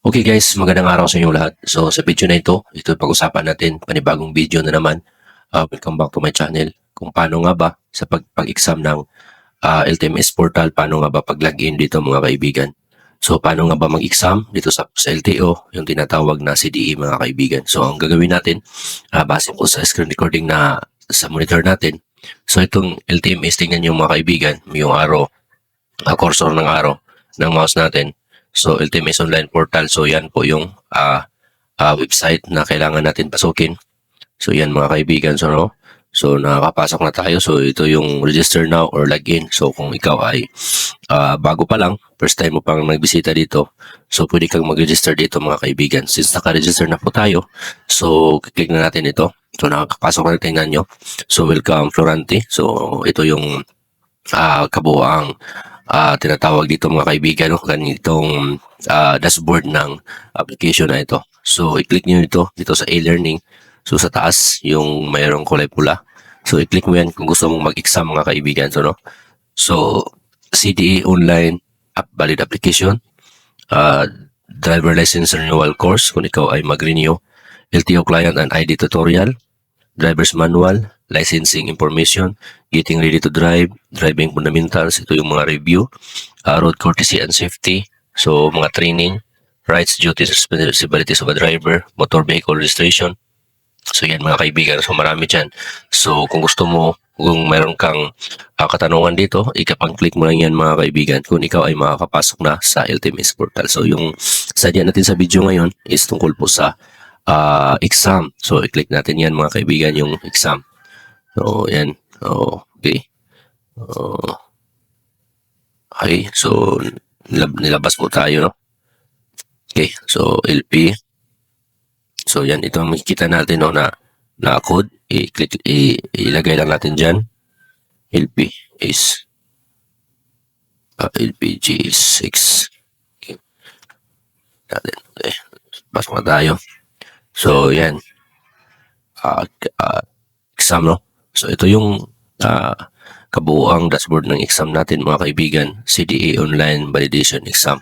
Okay guys, magandang araw sa inyong lahat. So sa video na ito pag-usapan natin panibagong video na naman. Welcome back to my channel. Kung paano nga ba sa pag-exam ng LTMS portal, paano nga ba pag-login dito mga kaibigan. So paano nga ba mag-exam dito sa LTO, yung tinatawag na CDE mga kaibigan. So ang gagawin natin, base po sa screen recording na sa monitor natin. So itong LTMS, tingnan nyo mga kaibigan, yung arrow, cursor ng arrow ng mouse natin. So, LTMS Online Portal. So, yan po yung website na kailangan natin pasukin. So, yan mga kaibigan. So, nakakapasok na tayo. So, ito yung register now or login. So, kung ikaw ay bago pa lang, first time mo pang nagbisita dito, so, pwede kang mag-register dito mga kaibigan. Since naka-register na po tayo, so, click na natin ito. So, nakakapasok na, tingnan nyo. So, welcome Florante. So, ito yung kabuuang tinatawag dito mga kaibigan, ganitong dashboard ng application na ito. So, i-click nyo dito sa e-learning. So, sa taas, yung mayroong kulay pula. So, i-click mo yan kung gusto mong mag-exam mga kaibigan. So, CDE Online Valid Application, Driver License Renewal Course, kung ikaw ay mag-renew, LTO Client and ID Tutorial, Driver's Manual, Licensing Information, Getting Ready to Drive, Driving Fundamentals, ito yung mga review, Road Courtesy and Safety, so mga training, Rights, Duties, Responsibilities of a Driver, Motor Vehicle Registration. So yan mga kaibigan, so marami dyan. So kung gusto mo, kung mayroon kang katanungan dito, ikapang-click mo lang yan mga kaibigan kung ikaw ay makakapasok na sa LTMS portal. So yung sadya natin sa video ngayon is tungkol po sa exam. So i-click natin yan mga kaibigan, yung exam. So, yan. Okay. Okay. So, nilabas po tayo, no? Okay. So, LP. So, yan. Ito ang makikita natin, no, na code. I-click, ilagay lang natin dyan. LP is LPG is 6. Okay. Natin. Okay. Pasok na tayo. So, yan. Exam, no? So, ito yung kabuuang dashboard ng exam natin mga kaibigan, CDE Online Validation Exam.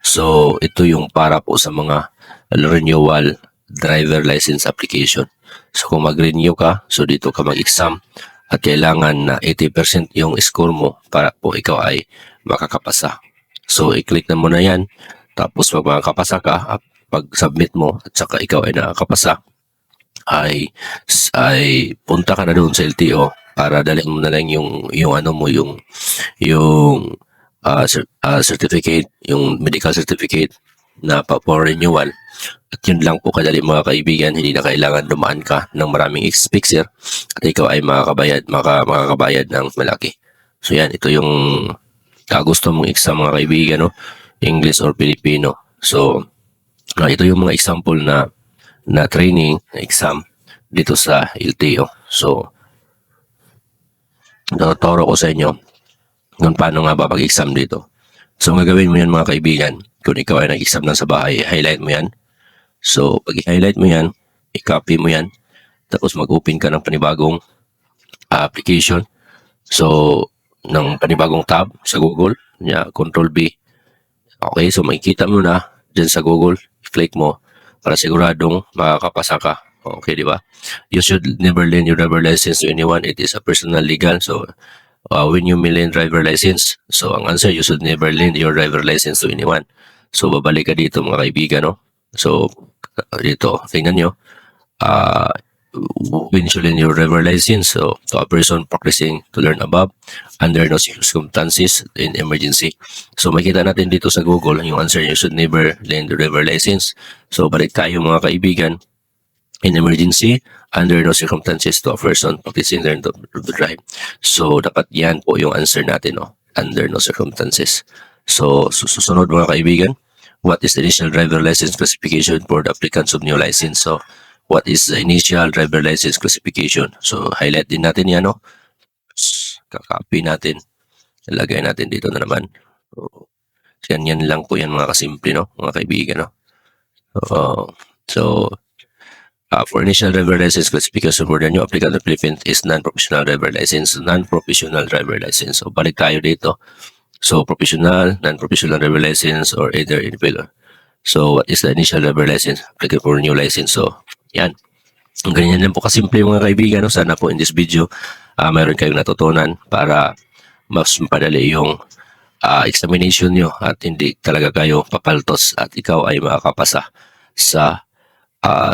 So, ito yung para po sa mga renewal driver license application. So, kung mag-renew ka, so dito ka mag-exam at kailangan na 80% yung score mo para po ikaw ay makakapasa. So, i-click na mo na yan. Tapos, pag makakapasa ka, pag-submit mo at saka ikaw ay nakakapasa, ay punta ka na doon sa LTO para dalhin mo na lang yung ano mo, yung certificate, yung medical certificate na for renewal. At yun lang po kadali mga kaibigan, hindi na kailangan dumaan ka ng maraming expenditure at ikaw ay makakabayad ng malaki. So yan, ito yung gusto mong exam mga kaibigan, no? English or Filipino. So ito yung mga example na training, na exam dito sa LTO. So, tuturo ko sa inyo kung paano nga ba pag-exam dito. So, ang gagawin mo yan mga kaibigan, kung ikaw ay nag-exam lang sa bahay, highlight mo yan. So, pag i-highlight mo yan, i-copy mo yan, tapos mag-open ka ng panibagong application. So, ng panibagong tab sa Google, Control B. Okay, so makikita mo na dyan sa Google, click mo, para siguradong makakapasa ka. Okay, di ba? You should never lend your driver license to anyone. It is a personal legal. So, when you may lend driver license, so ang answer, you should never lend your driver license to anyone. So, babalik ka dito mga kaibigan, no? So, dito, tingnan nyo. When you lend your driver license to a person practicing to learn above under no circumstances in emergency. So makita natin dito sa Google yung answer, you should never lend your driver license. So balik tayo mga kaibigan, in emergency under no circumstances to a person practicing learn to drive. So dapat yan po yung answer natin, no? Under no circumstances. So susunod mga kaibigan, what is the initial driver license classification for the applicants of new license? So what is the initial driver license classification? So, highlight din natin yan, no? Kakopy natin. Ilagay natin dito na naman. So, yan lang po yan mga kasimple, no? Mga kaibigan, no? So, for initial driver license classification for the new applicant of Philippines is non-professional driver license. Non-professional driver license. So, balik tayo dito. So, professional, non-professional driver license or either in So, what is the initial driver license? Applicant for new license. So, yan. Ang ganyan lang po kasimple mga kaibigan. No? Sana po in this video, mayroon kayong natutunan para mas mapadali yung examination nyo at hindi talaga kayo papaltos at ikaw ay makakapasa sa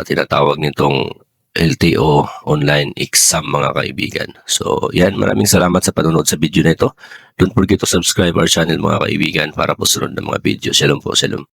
tinatawag nitong LTO online exam mga kaibigan. So yan, maraming salamat sa panonood sa video na ito. Don't forget to subscribe our channel mga kaibigan para po sunod na mga video. Shalom po, shalom.